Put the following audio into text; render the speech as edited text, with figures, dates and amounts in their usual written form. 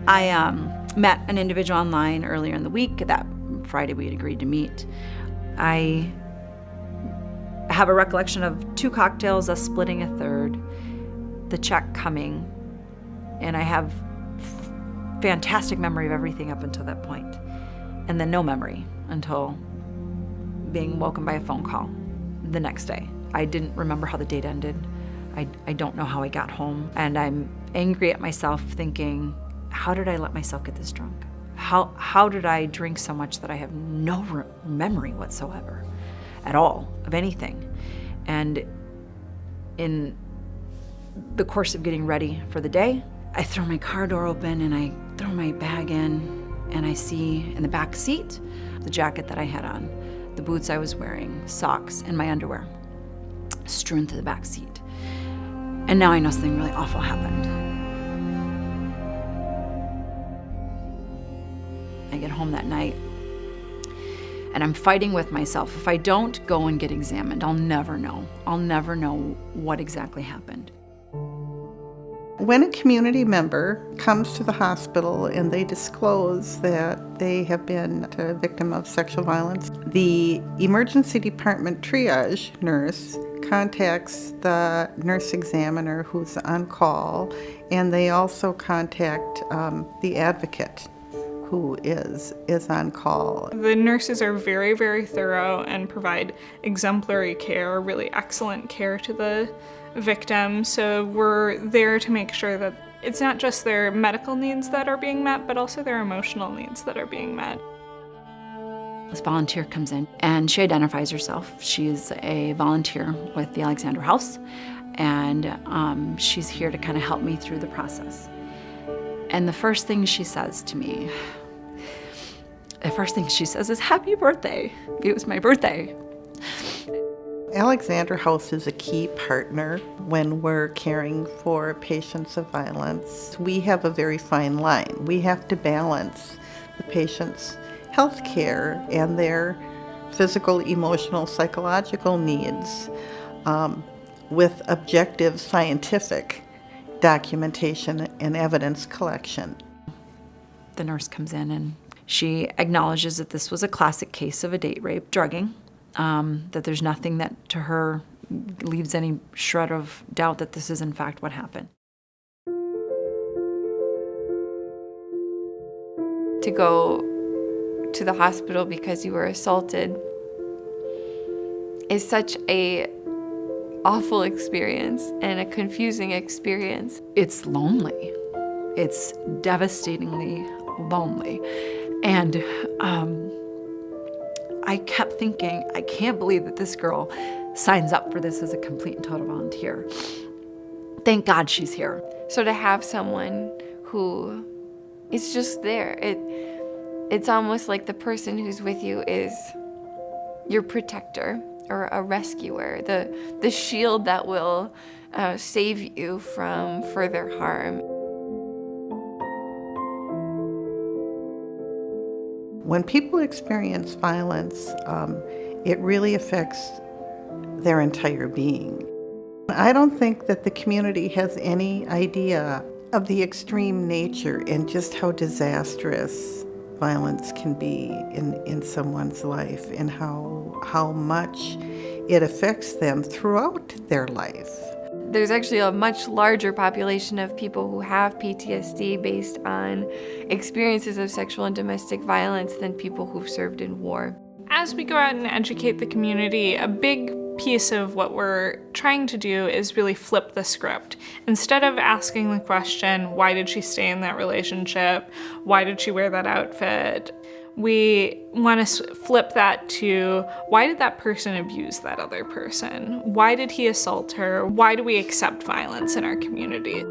I met an individual online earlier in the week. That Friday we had agreed to meet. I have a recollection of 2 cocktails, us splitting a third, the check coming, and I have fantastic memory of everything up until that point, and then no memory until being woken by a phone call the next day. I didn't remember how the date ended. I don't know how I got home, and I'm angry at myself thinking, how did I let myself get this drunk? How did I drink so much that I have no memory whatsoever at all of anything? And in the course of getting ready for the day, I throw my car door open and I throw my bag in, and I see in the back seat the jacket that I had on, the boots I was wearing, socks, and my underwear strewn to the back seat. And now I know something really awful happened. I get home that night and I'm fighting with myself. If I don't go and get examined, I'll never know. I'll never know what exactly happened. When a community member comes to the hospital and they disclose that they have been a victim of sexual violence, the emergency department triage nurse contacts the nurse examiner who's on call, and they also contact the advocate who is on call. The nurses are very, very thorough and provide exemplary care, really excellent care to the victim. So we're there to make sure that it's not just their medical needs that are being met, but also their emotional needs that are being met. This volunteer comes in and she identifies herself. She's a volunteer with the Alexander House, and she's here to kind of help me through the process. And the first thing she says to me, is, "Happy birthday." It was my birthday. Alexander House is a key partner when we're caring for patients of violence. We have a very fine line. We have to balance the patient's health care and their physical, emotional, psychological needs with objective scientific documentation and evidence collection. The nurse comes in and she acknowledges that this was a classic case of a date rape, drugging, that there's nothing that to her leaves any shred of doubt that this is in fact what happened. To go to the hospital because you were assaulted is such a awful experience and a confusing experience. It's lonely. It's devastatingly lonely. And I kept thinking, I can't believe that this girl signs up for this as a complete and total volunteer. Thank God she's here. So to have someone who is just there, it's almost like the person who's with you is your protector or a rescuer, the shield that will save you from further harm. When people experience violence, it really affects their entire being. I don't think that the community has any idea of the extreme nature and just how disastrous violence can be in someone's life and how much it affects them throughout their life. There's actually a much larger population of people who have PTSD based on experiences of sexual and domestic violence than people who've served in war. As we go out and educate the community, a big piece of what we're trying to do is really flip the script. Instead of asking the question, why did she stay in that relationship? Why did she wear that outfit? We want to flip that to, why did that person abuse that other person? Why did he assault her? Why do we accept violence in our community?